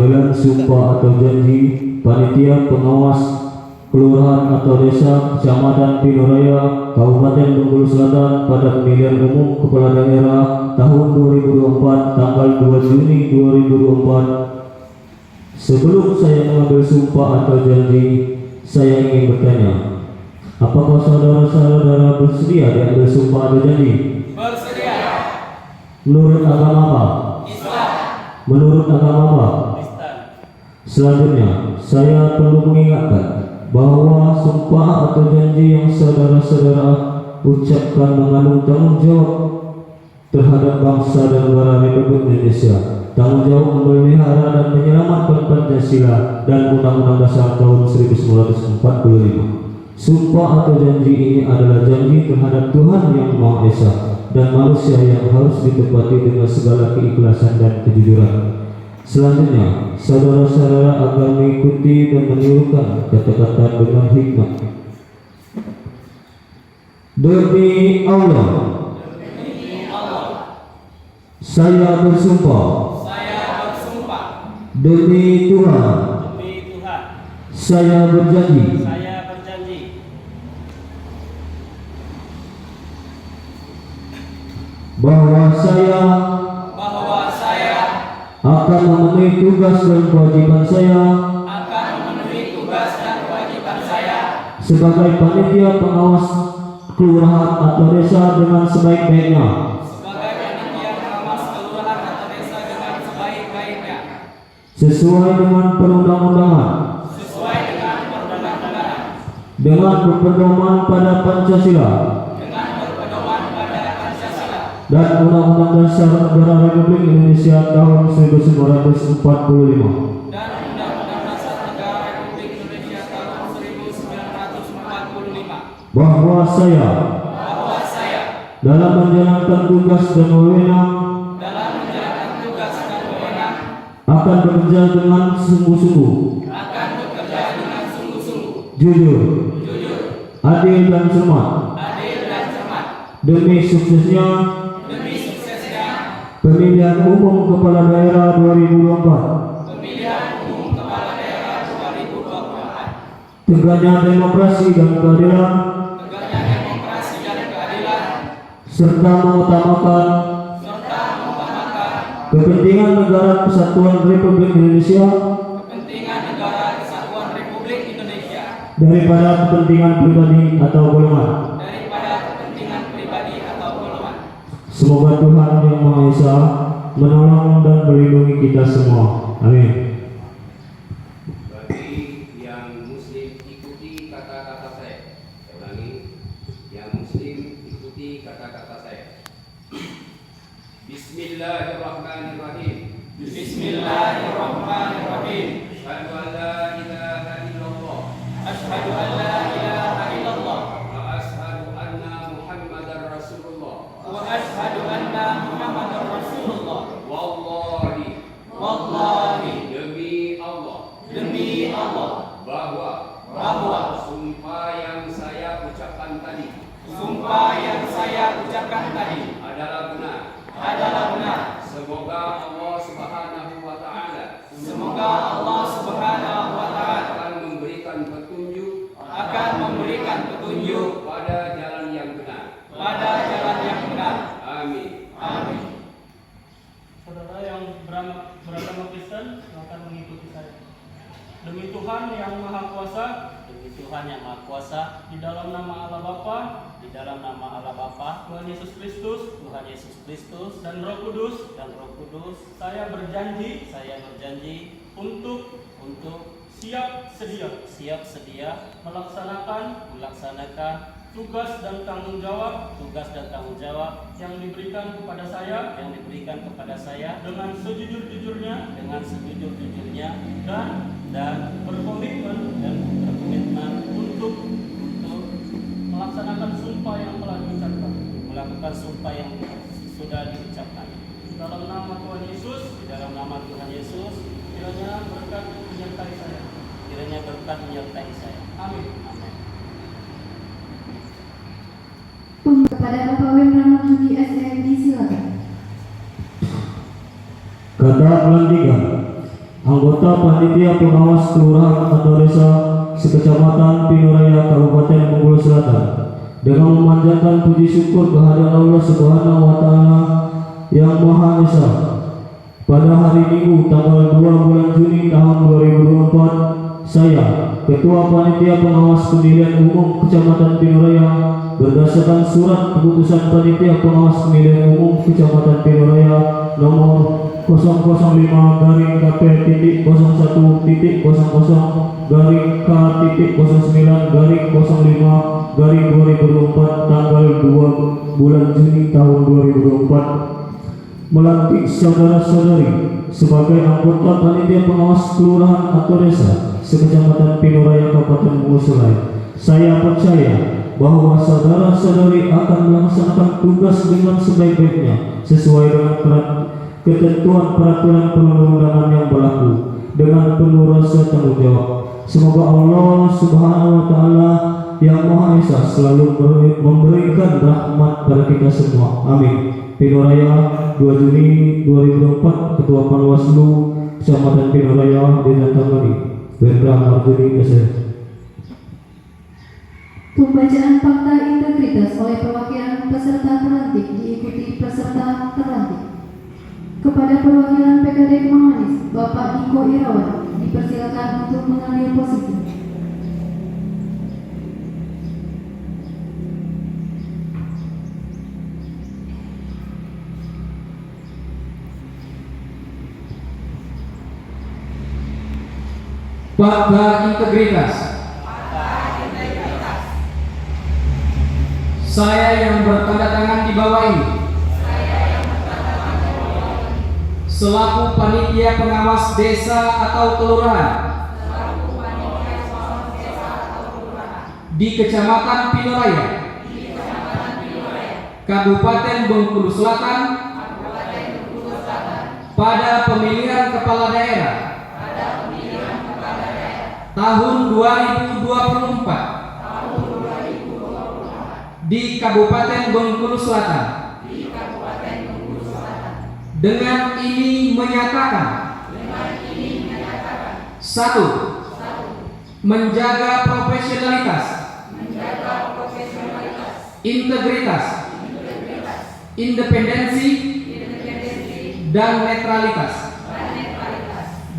panggilan sumpah atau janji panitia pengawas kelurahan atau desa, kecamatan Pinuraya, Kabupaten Bengkulu Selatan pada pemilihan umum kepala daerah tahun 2024 tanggal 2 Juni 2024. Sebelum saya mengambil sumpah atau janji, saya ingin bertanya, apakah saudara-saudara bersedia diambil sumpah atau janji? Bersedia. Menurut agama apa? Islam. Menurut agama apa? Kristen. Selanjutnya, saya perlu mengingatkan bahwa sumpah atau janji yang saudara-saudara ucapkan mengandung tanggung jawab terhadap bangsa dan negara Republik Indonesia, tanggung jawab memelihara dan menyelamatkan Pancasila dan Undang-Undang Dasar tahun 1945. Sumpah atau janji ini adalah janji terhadap Tuhan Yang Maha Esa dan manusia yang harus ditepati dengan segala keikhlasan dan kejujuran. Selanjutnya, saudara-saudara agar mengikuti dan menirukan kata-kata dengan hikmat. Demi Allah, saya bersumpah. Demi Tuhan, saya berjanji. Bahwa saya akan memenuhi tugas dan kewajiban saya sebagai panitia pengawas kelurahan atau desa dengan sebaik-baiknya, sesuai dengan perundang-undangan, dengan berpedoman pada Pancasila dan Undang-Undang Dasar Negara Republik Indonesia tahun 1945, bahwa saya dalam menjalankan tugas dan wewenang akan bekerja dengan sungguh-sungguh, jujur, adil dan cermat, demi suksesnya pemilihan umum kepala daerah 2024, tegaknya demokrasi dan keadilan, serta mengutamakan kepentingan negara kesatuan Republik Indonesia daripada kepentingan pribadi atau golongan. Semoga Tuhan Yang Maha Esa menolong dan melindungi kita semua. Amin. Bagi yang muslim ikuti kata-kata saya. Saya ulangi, yang muslim ikuti kata-kata saya. Bismillahirrahmanirrahim. Bismillahirrahmanirrahim. Asyhadu an la ilaha illallah. Asyhadu an la ilaha illallah. Wa asyhadu anna Muhammadar Rasulullah. Wa asyhadu anna Muhammadar Rasulullah. Wallahi demi Allah bahwa sumpah yang saya ucapkan tadi adalah benar. Semoga Allah Subhanahu wa taala akan memberikan petunjuk pada jalan yang benar. Amin. Saudara yang beragama Kristen, silakan mengikuti saya. Demi Tuhan Yang Maha Kuasa, di dalam nama Allah Bapa, Tuhan Yesus Kristus, dan Roh Kudus, saya berjanji untuk siap sedia melaksanakan tugas dan tanggung jawab yang diberikan kepada saya dengan sejujur-jujurnya dan berkomitmen untuk melaksanakan sumpah yang telah diucapkan. Dalam nama Tuhan Yesus, kiranya berkat menyertai saya. Amin. Kepada Bapak Wenran Mahdi SMD, silakan. Kata pelantikan anggota anggota panitia pengawas kelurahan atau desa sekecamatan Pinuraya Kabupaten Bengkulu Selatan dengan memanjatkan puji syukur kehadirat Allah Subhanahu wa taala yang Maha Esa. Pada hari Minggu tanggal 2 bulan Juni tahun 2024, saya, Ketua Panitia Pengawas Pemilihan Umum Kecamatan Pinuraya, berdasarkan surat keputusan Panitia Pengawas Pemilihan Umum Kecamatan Pinuraya nomor 000-K.09-05-2024 tanggal 2 bulan Juni tahun 2024 melantik saudara-saudari sebagai anggota Panitia Pengawas Kelurahan atau Desa sekecamatan Pinuraya Kabupaten Bengkulu Selatan. Saya percaya bahwa saudara-saudari akan melaksanakan tugas dengan sebaik-baiknya sesuai dengan ketentuan peraturan perundang-undangan yang berlaku dengan penuh rasa tanggung jawab. Semoga Allah Subhanahu wa taala yang Maha Esa selalu memberikan rahmat pada kita semua. Amin. Pinuraya 2 Juni 2024, Ketua Panwaslu Kecamatan Pinuraya ditantangani Wendra Marjuni SF. Pembacaan fakta integritas oleh perwakilan peserta terlantik diikuti peserta terlantik. Kepada perwakilan PKD Kemangmanis, Bapak Niko Irawan, dipersilakan untuk mengambil posisi. Fakta integritas. Saya yang bertanda tangan di bawah ini selaku panitia pengawas desa atau kelurahan di Kecamatan Pinuraya, Kabupaten Bengkulu Selatan pada pemilihan kepala daerah tahun 2024 di Kabupaten Bengkulu Selatan. Dengan ini menyatakan 1. Menjaga profesionalitas, integritas, independensi, dan netralitas.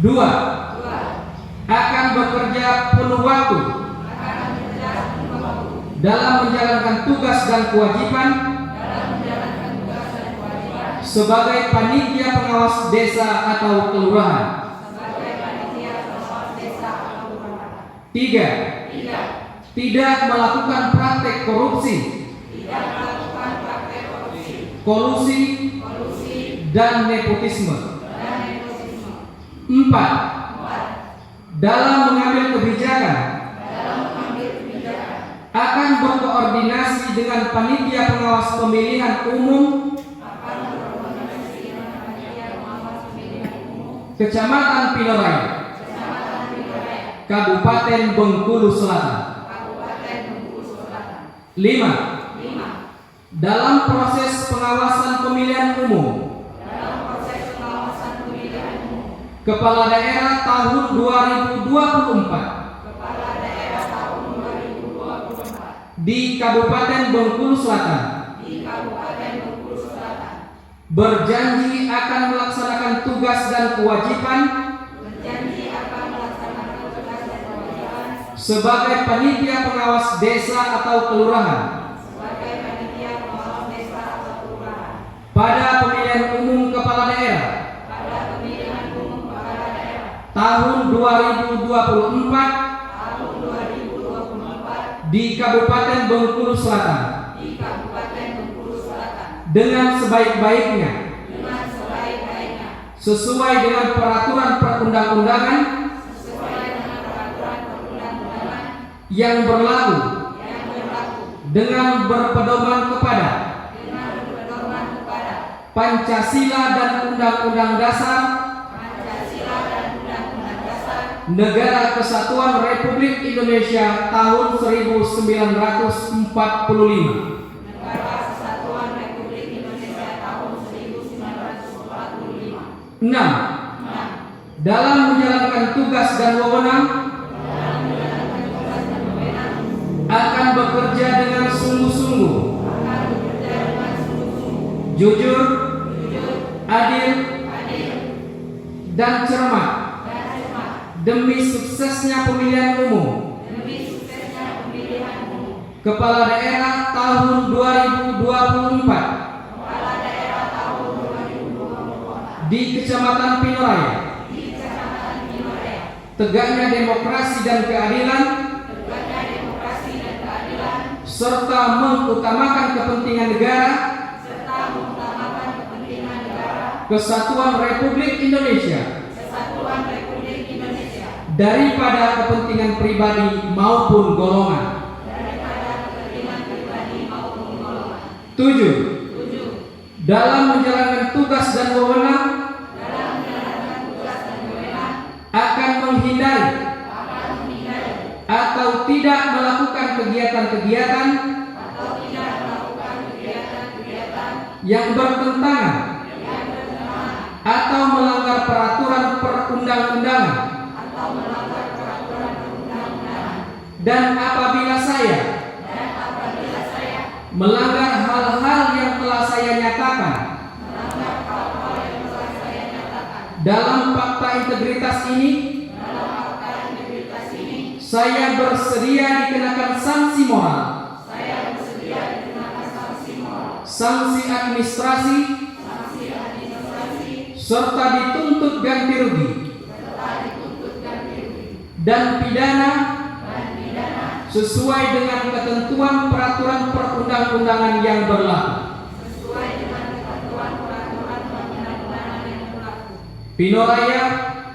2. Akan bekerja penuh waktu dalam menjalankan tugas dan kewajiban sebagai panitia pengawas desa atau kelurahan. 3. Tidak melakukan praktek korupsi, kolusi, dan nepotisme. 4. Dalam mengambil kebijakan akan berkoordinasi dengan panitia pengawas pemilihan umum Kecamatan Pinuraya, Kabupaten Bengkulu Selatan. 5. Dalam proses pengawasan pemilihan umum Kepala Daerah tahun 2024 di Kabupaten Bengkulu Selatan, berjanji akan melaksanakan tugas dan kewajiban sebagai panitia pengawas desa atau kelurahan pada pemilihan umum kepala daerah tahun 2024 di Kabupaten Bengkulu Selatan dengan sebaik-baiknya sesuai dengan peraturan perundang-undangan yang berlaku dengan berpedoman kepada Pancasila dan Undang-Undang Dasar Negara Kesatuan Republik Indonesia tahun 1945. 6. Dalam menjalankan tugas dan wewenang akan bekerja dengan sungguh-sungguh, jujur, adil, dan cermat demi suksesnya pemilihan umum Kepala Daerah tahun 2024 di Kecamatan Pinoraya. Tegaknya demokrasi dan keadilan serta mengutamakan kepentingan negara, Kesatuan Republik Indonesia daripada kepentingan pribadi maupun golongan. 7. Dalam menjalankan tugas dan wewenang akan menghindari atau tidak melakukan kegiatan-kegiatan yang bertentangan atau melanggar peraturan perundang-undangan. Dan apabila saya melanggar hal-hal yang telah saya nyatakan dalam fakta integritas ini, saya bersedia dikenakan sanksi moral, sanksi administrasi, serta dituntut ganti rugi dan pidana sesuai dengan ketentuan peraturan perundang-undangan yang berlaku. Pinoraya,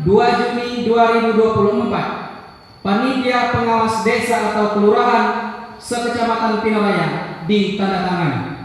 2 Juni 2024. Panitia Pengawas Desa atau Kelurahan Sekecamatan Pinoraya ditandatangani.